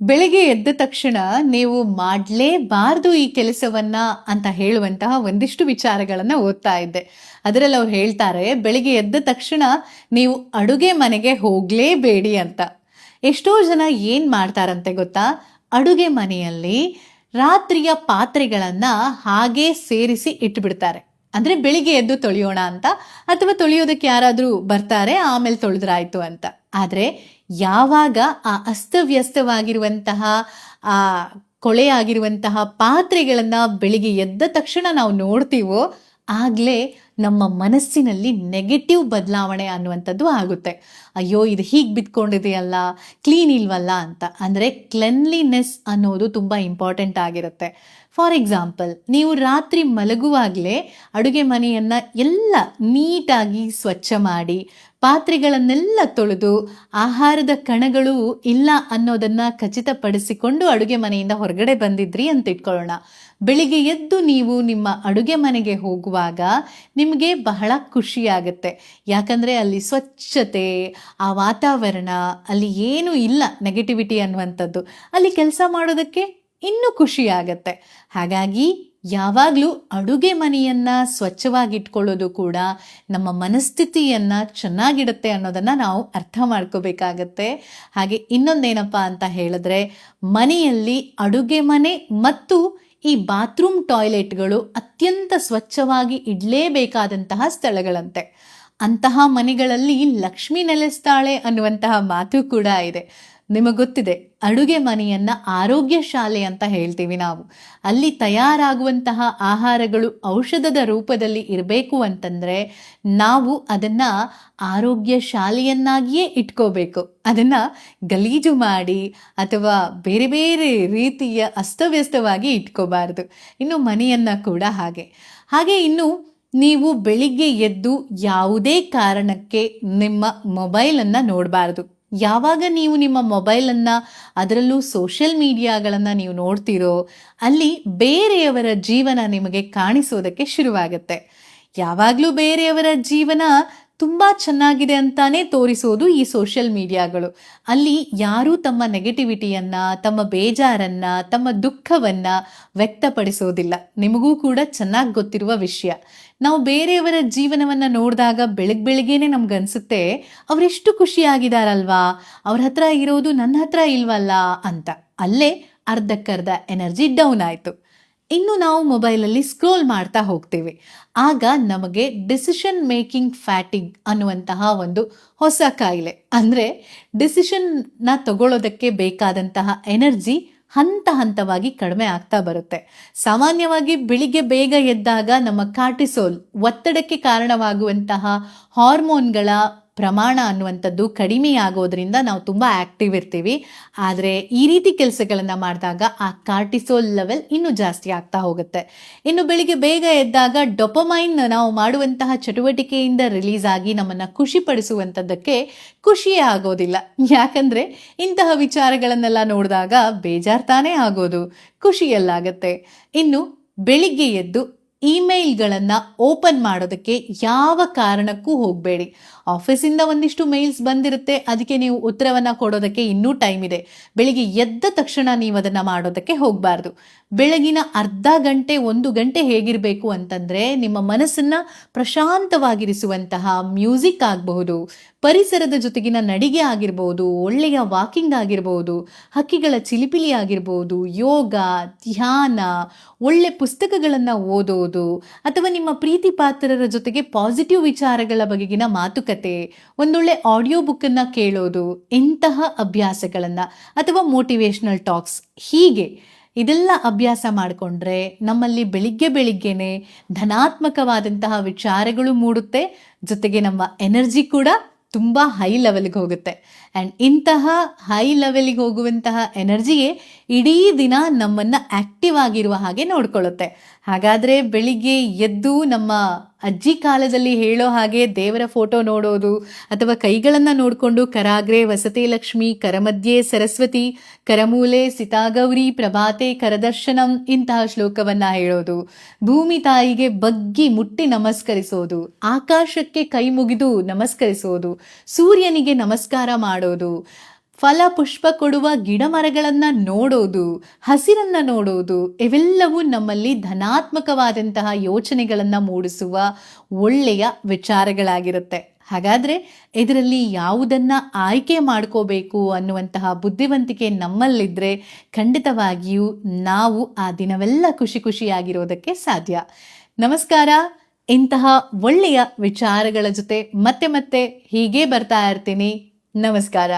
ಬೆಳಿಗ್ಗೆ ಎದ್ದ ತಕ್ಷಣ ನೀವು ಮಾಡಲೇಬಾರದು ಈ ಕೆಲಸವನ್ನ ಅಂತ ಹೇಳುವಂತಹ ಒಂದಿಷ್ಟು ವಿಚಾರಗಳನ್ನ ಓದ್ತಾ ಇದ್ದೆ. ಅದರಲ್ಲಿ ಅವ್ರು ಹೇಳ್ತಾರೆ, ಬೆಳಿಗ್ಗೆ ಎದ್ದ ತಕ್ಷಣ ನೀವು ಅಡುಗೆ ಮನೆಗೆ ಹೋಗ್ಲೇಬೇಡಿ ಅಂತ. ಎಷ್ಟೋ ಜನ ಏನ್ ಮಾಡ್ತಾರಂತೆ ಗೊತ್ತಾ? ಅಡುಗೆ ಮನೆಯಲ್ಲಿ ರಾತ್ರಿಯ ಪಾತ್ರೆಗಳನ್ನ ಹಾಗೇ ಸೇರಿಸಿ ಇಟ್ಬಿಡ್ತಾರೆ. ಅಂದ್ರೆ ಬೆಳಿಗ್ಗೆ ಎದ್ದು ತೊಳೆಯೋಣ ಅಂತ, ಅಥವಾ ತೊಳೆಯೋದಕ್ಕೆ ಯಾರಾದ್ರೂ ಬರ್ತಾರೆ ಆಮೇಲೆ ತೊಳೆದ್ರಾಯ್ತು ಅಂತ. ಆದ್ರೆ ಯಾವಾಗ ಆ ಅಸ್ತವ್ಯಸ್ತವಾಗಿರುವಂತಹ ಆ ಕೊಳೆಯಾಗಿರುವಂತಹ ಪಾತ್ರೆಗಳನ್ನ ಬೆಳಿಗ್ಗೆ ಎದ್ದ ತಕ್ಷಣ ನಾವು ನೋಡ್ತೀವೋ ಆಗ್ಲೇ ನಮ್ಮ ಮನಸ್ಸಿನಲ್ಲಿ ನೆಗೆಟಿವ್ ಬದಲಾವಣೆ ಅನ್ನುವಂಥದ್ದು ಆಗುತ್ತೆ. ಅಯ್ಯೋ ಇದು ಹೀಗೆ ಬಿದ್ಕೊಂಡಿದೆಯಲ್ಲ, ಕ್ಲೀನ್ ಇಲ್ವಲ್ಲ ಅಂತ. ಅಂದರೆ ಕ್ಲೆನ್ಲಿನೆಸ್ ಅನ್ನೋದು ತುಂಬ ಇಂಪಾರ್ಟೆಂಟ್ ಆಗಿರುತ್ತೆ. ಫಾರ್ ಎಕ್ಸಾಂಪಲ್, ನೀವು ರಾತ್ರಿ ಮಲಗುವಾಗಲೇ ಅಡುಗೆ ಮನೆಯನ್ನು ಎಲ್ಲ ನೀಟಾಗಿ ಸ್ವಚ್ಛ ಮಾಡಿ, ಪಾತ್ರೆಗಳನ್ನೆಲ್ಲ ತೊಳೆದು, ಆಹಾರದ ಕಣಗಳು ಇಲ್ಲ ಅನ್ನೋದನ್ನು ಖಚಿತಪಡಿಸಿಕೊಂಡು ಅಡುಗೆ ಮನೆಯಿಂದ ಹೊರಗಡೆ ಬಂದಿದ್ರಿ ಅಂತ ಇಟ್ಕೊಳ್ಳೋಣ. ಬೆಳಿಗ್ಗೆ ಎದ್ದು ನೀವು ನಿಮ್ಮ ಅಡುಗೆ ಮನೆಗೆ ಹೋಗುವಾಗ ನಿಮಗೆ ಬಹಳ ಖುಷಿಯಾಗುತ್ತೆ. ಯಾಕಂದರೆ ಅಲ್ಲಿ ಸ್ವಚ್ಛತೆ, ಆ ವಾತಾವರಣ, ಅಲ್ಲಿ ಏನೂ ಇಲ್ಲ ನೆಗೆಟಿವಿಟಿ ಅನ್ನುವಂಥದ್ದು. ಅಲ್ಲಿ ಕೆಲಸ ಮಾಡೋದಕ್ಕೆ ಇನ್ನೂ ಖುಷಿಯಾಗತ್ತೆ. ಹಾಗಾಗಿ ಯಾವಾಗಲೂ ಅಡುಗೆ ಮನೆಯನ್ನು ಸ್ವಚ್ಛವಾಗಿಟ್ಕೊಳ್ಳೋದು ಕೂಡ ನಮ್ಮ ಮನಸ್ಥಿತಿಯನ್ನು ಚೆನ್ನಾಗಿಡುತ್ತೆ ಅನ್ನೋದನ್ನು ನಾವು ಅರ್ಥ ಮಾಡ್ಕೋಬೇಕಾಗತ್ತೆ. ಹಾಗೆ ಇನ್ನೊಂದೇನಪ್ಪ ಅಂತ ಹೇಳಿದ್ರೆ, ಮನೆಯಲ್ಲಿ ಅಡುಗೆ ಮನೆ ಮತ್ತು ಈ ಬಾತ್ರೂಮ್ ಟಾಯ್ಲೆಟ್ಗಳು ಅತ್ಯಂತ ಸ್ವಚ್ಛವಾಗಿ ಇಡಲೇಬೇಕಾದಂತಹ ಸ್ಥಳಗಳಂತೆ. ಅಂತಹ ಮನೆಗಳಲ್ಲಿ ಲಕ್ಷ್ಮಿ ನೆಲೆಸ್ತಾಳೆ ಅನ್ನುವಂತಹ ಮಾತು ಕೂಡ ಇದೆ. ನಿಮಗೆ ಗೊತ್ತಿದೆ, ಅಡುಗೆ ಮನೆಯನ್ನ ಆರೋಗ್ಯ ಶಾಲೆ ಅಂತ ಹೇಳ್ತೀವಿ ನಾವು. ಅಲ್ಲಿ ತಯಾರಾಗುವಂತಹ ಆಹಾರಗಳು ಔಷಧದ ರೂಪದಲ್ಲಿ ಇರಬೇಕು ಅಂತಂದ್ರೆ ನಾವು ಅದನ್ನ ಆರೋಗ್ಯ ಶಾಲೆಯನ್ನಾಗಿಯೇ ಇಟ್ಕೋಬೇಕು. ಅದನ್ನ ಗಲೀಜು ಮಾಡಿ ಅಥವಾ ಬೇರೆ ಬೇರೆ ರೀತಿಯ ಅಸ್ತವ್ಯಸ್ತವಾಗಿ ಇಟ್ಕೋಬಾರ್ದು. ಇನ್ನು ಮನೆಯನ್ನ ಕೂಡ ಹಾಗೆ ಇನ್ನು ನೀವು ಬೆಳಿಗ್ಗೆ ಎದ್ದು ಯಾವುದೇ ಕಾರಣಕ್ಕೆ ನಿಮ್ಮ ಮೊಬೈಲನ್ನು ನೋಡಬಾರ್ದು. ಯಾವಾಗ ನೀವು ನಿಮ್ಮ ಮೊಬೈಲನ್ನು, ಅದರಲ್ಲೂ ಸೋಷಿಯಲ್ ಮೀಡಿಯಾಗಳನ್ನು ನೀವು ನೋಡ್ತೀರೋ ಅಲ್ಲಿ ಬೇರೆಯವರ ಜೀವನ ನಿಮಗೆ ಕಾಣಿಸೋದಕ್ಕೆ ಶುರುವಾಗುತ್ತೆ. ಯಾವಾಗಲೂ ಬೇರೆಯವರ ಜೀವನ ತುಂಬ ಚೆನ್ನಾಗಿದೆ ಅಂತಾನೆ ತೋರಿಸೋದು ಈ ಸೋಷಿಯಲ್ ಮೀಡಿಯಾಗಳು. ಅಲ್ಲಿ ಯಾರೂ ತಮ್ಮ ನೆಗೆಟಿವಿಟಿಯನ್ನು, ತಮ್ಮ ಬೇಜಾರನ್ನು, ತಮ್ಮ ದುಃಖವನ್ನು ವ್ಯಕ್ತಪಡಿಸೋದಿಲ್ಲ. ನಿಮಗೂ ಕೂಡ ಚೆನ್ನಾಗಿ ಗೊತ್ತಿರುವ ವಿಷಯ. ನಾವು ಬೇರೆಯವರ ಜೀವನವನ್ನು ನೋಡಿದಾಗ ಬೆಳಗ್ಗೆನೆ ನಮ್ಗನ್ಸುತ್ತೆ, ಅವರೆಷ್ಟು ಖುಷಿಯಾಗಿದ್ದಾರಲ್ವಾ, ಅವ್ರ ಹತ್ರ ಇರೋದು ನನ್ನ ಹತ್ರ ಇಲ್ವಲ್ಲ ಅಂತ. ಅಲ್ಲೇ ಅರ್ಧಕ್ಕರ್ಧ ಎನರ್ಜಿ ಡೌನ್ ಆಯಿತು. ಇನ್ನು ನಾವು ಮೊಬೈಲಲ್ಲಿ ಸ್ಕ್ರೋಲ್ ಮಾಡ್ತಾ ಹೋಗ್ತೀವಿ. ಆಗ ನಮಗೆ ಡಿಸಿಷನ್ ಮೇಕಿಂಗ್ ಫ್ಯಾಟಿಗ್ ಅನ್ನುವಂತಹ ಒಂದು ಹೊಸ ಕಾಯಿಲೆ, ಅಂದರೆ ಡಿಸಿಷನ್ನ ತಗೊಳ್ಳೋದಕ್ಕೆ ಬೇಕಾದಂತಹ ಎನರ್ಜಿ ಹಂತ ಹಂತವಾಗಿ ಕಡಿಮೆ ಆಗ್ತಾ ಬರುತ್ತೆ. ಸಾಮಾನ್ಯವಾಗಿ ಬೆಳಿಗ್ಗೆ ಬೇಗ ಎದ್ದಾಗ ನಮ್ಮ ಕಾರ್ಟಿಸೋಲ್, ಒತ್ತಡಕ್ಕೆ ಕಾರಣವಾಗುವಂತಹ ಹಾರ್ಮೋನ್ಗಳ ಪ್ರಮಾಣ ಅನ್ನುವಂಥದ್ದು ಕಡಿಮೆ ಆಗೋದ್ರಿಂದ ನಾವು ತುಂಬ ಆ್ಯಕ್ಟಿವ್ ಇರ್ತೀವಿ. ಆದರೆ ಈ ರೀತಿ ಕೆಲಸಗಳನ್ನು ಮಾಡಿದಾಗ ಆ ಕಾರ್ಟಿಸೋಲ್ ಲೆವೆಲ್ ಇನ್ನೂ ಜಾಸ್ತಿ ಆಗ್ತಾ ಹೋಗುತ್ತೆ. ಇನ್ನು ಬೆಳಿಗ್ಗೆ ಬೇಗ ಎದ್ದಾಗ ಡೊಪಮೈನ್, ನಾವು ಮಾಡುವಂತಹ ಚಟುವಟಿಕೆಯಿಂದ ರಿಲೀಸ್ ಆಗಿ ನಮ್ಮನ್ನು ಖುಷಿಪಡಿಸುವಂಥದ್ದಕ್ಕೆ ಖುಷಿಯೇ ಆಗೋದಿಲ್ಲ. ಯಾಕಂದರೆ ಇಂತಹ ವಿಚಾರಗಳನ್ನೆಲ್ಲ ನೋಡಿದಾಗ ಬೇಜಾರು ತಾನೇ ಆಗೋದು, ಖುಷಿಯಲ್ಲಾಗತ್ತೆ. ಇನ್ನು ಬೆಳಿಗ್ಗೆ ಎದ್ದು ಇಮೇಲ್ಗಳನ್ನು ಓಪನ್ ಮಾಡೋದಕ್ಕೆ ಯಾವ ಕಾರಣಕ್ಕೂ ಹೋಗಬೇಡಿ. ಆಫೀಸಿಂದ ಒಂದಿಷ್ಟು ಮೇಲ್ಸ್ ಬಂದಿರುತ್ತೆ, ಅದಕ್ಕೆ ನೀವು ಉತ್ತರವನ್ನು ಕೊಡೋದಕ್ಕೆ ಇನ್ನೂ ಟೈಮ್ ಇದೆ. ಬೆಳಿಗ್ಗೆ ಎದ್ದ ತಕ್ಷಣ ನೀವು ಅದನ್ನು ಮಾಡೋದಕ್ಕೆ ಹೋಗಬಾರ್ದು. ಬೆಳಗಿನ ಅರ್ಧ ಗಂಟೆ 1 ಗಂಟೆ ಹೇಗಿರಬೇಕು ಅಂತಂದರೆ, ನಿಮ್ಮ ಮನಸ್ಸನ್ನು ಪ್ರಶಾಂತವಾಗಿರಿಸುವಂತಹ ಮ್ಯೂಸಿಕ್ ಆಗಬಹುದು, ಪರಿಸರದ ಜೊತೆಗಿನ ನಡಿಗೆ ಆಗಿರ್ಬೋದು, ಒಳ್ಳೆಯ ವಾಕಿಂಗ್ ಆಗಿರ್ಬೋದು, ಹಕ್ಕಿಗಳ ಚಿಲಿಪಿಲಿ ಆಗಿರ್ಬೋದು, ಯೋಗ, ಧ್ಯಾನ, ಒಳ್ಳೆ ಪುಸ್ತಕಗಳನ್ನು ಓದೋದು, ಅಥವಾ ನಿಮ್ಮ ಪ್ರೀತಿ ಪಾತ್ರರ ಜೊತೆಗೆ ಪಾಸಿಟಿವ್ ವಿಚಾರಗಳ ಬಗೆಗಿನ ಮಾತುಕತೆ, ಒಂದೊಳ್ಳೆ ಆಡಿಯೋ ಬುಕ್ಕನ್ನು ಕೇಳೋದು, ಇಂತಹ ಅಭ್ಯಾಸಗಳನ್ನು, ಅಥವಾ ಮೋಟಿವೇಶ್ನಲ್ ಟಾಕ್ಸ್, ಹೀಗೆ ಇದೆಲ್ಲ ಅಭ್ಯಾಸ ಮಾಡಿಕೊಂಡ್ರೆ ನಮ್ಮಲ್ಲಿ ಬೆಳಿಗ್ಗೆನೆ ಧನಾತ್ಮಕವಾದಂತಹ ವಿಚಾರಗಳು ಮೂಡುತ್ತೆ. ಜೊತೆಗೆ ನಮ್ಮ ಎನರ್ಜಿ ಕೂಡ ತುಂಬ ಹೈ ಲೆವೆಲ್ಗೆ ಹೋಗುತ್ತೆ. ಆ್ಯಂಡ್ ಇಂತಹ ಹೈ ಲೆವೆಲ್ಗೆ ಹೋಗುವಂತಹ ಎನರ್ಜಿಯೇ ಇಡೀ ದಿನ ನಮ್ಮನ್ನು ಆ್ಯಕ್ಟಿವ್ ಆಗಿರುವ ಹಾಗೆ ನೋಡ್ಕೊಳ್ಳುತ್ತೆ. ಹಾಗಾದರೆ ಬೆಳಿಗ್ಗೆ ಎದ್ದು ನಮ್ಮ ಅಜ್ಜಿ ಕಾಲದಲ್ಲಿ ಹೇಳೋ ಹಾಗೆ ದೇವರ ಫೋಟೋ ನೋಡೋದು, ಅಥವಾ ಕೈಗಳನ್ನು ನೋಡಿಕೊಂಡು ಕರಾಗ್ರೆ ವಸತೆ ಲಕ್ಷ್ಮಿ, ಕರಮಧ್ಯೆ ಸರಸ್ವತಿ, ಕರಮೂಲೆ ಸಿತಾಗೌರಿ, ಪ್ರಭಾತೆ ಕರದರ್ಶನಂ, ಇಂತಹ ಶ್ಲೋಕವನ್ನು ಹೇಳೋದು, ಭೂಮಿ ತಾಯಿಗೆ ಬಗ್ಗಿ ಮುಟ್ಟಿ ನಮಸ್ಕರಿಸೋದು, ಆಕಾಶಕ್ಕೆ ಕೈ ಮುಗಿದು ನಮಸ್ಕರಿಸೋದು, ಸೂರ್ಯನಿಗೆ ನಮಸ್ಕಾರ ಮಾಡೋದು, ಫಲ ಪುಷ್ಪ ಕೊಡುವ ಗಿಡ ಮರಗಳನ್ನು ನೋಡೋದು, ಹಸಿರನ್ನು ನೋಡೋದು, ಇವೆಲ್ಲವೂ ನಮ್ಮಲ್ಲಿ ಧನಾತ್ಮಕವಾದಂತಹ ಯೋಚನೆಗಳನ್ನು ಮೂಡಿಸುವ ಒಳ್ಳೆಯ ವಿಚಾರಗಳಾಗಿರುತ್ತೆ. ಹಾಗಾದರೆ ಇದರಲ್ಲಿ ಯಾವುದನ್ನು ಆಯ್ಕೆ ಮಾಡ್ಕೋಬೇಕು ಅನ್ನುವಂತಹ ಬುದ್ಧಿವಂತಿಕೆ ನಮ್ಮಲ್ಲಿದ್ದರೆ ಖಂಡಿತವಾಗಿಯೂ ನಾವು ಆ ದಿನವೆಲ್ಲ ಖುಷಿ ಖುಷಿಯಾಗಿರೋದಕ್ಕೆ ಸಾಧ್ಯ. ನಮಸ್ಕಾರ. ಇಂತಹ ಒಳ್ಳೆಯ ವಿಚಾರಗಳ ಜೊತೆ ಮತ್ತೆ ಮತ್ತೆ ಹೀಗೆ ಬರ್ತಾ ಇರ್ತೀನಿ. ನಮಸ್ಕಾರ.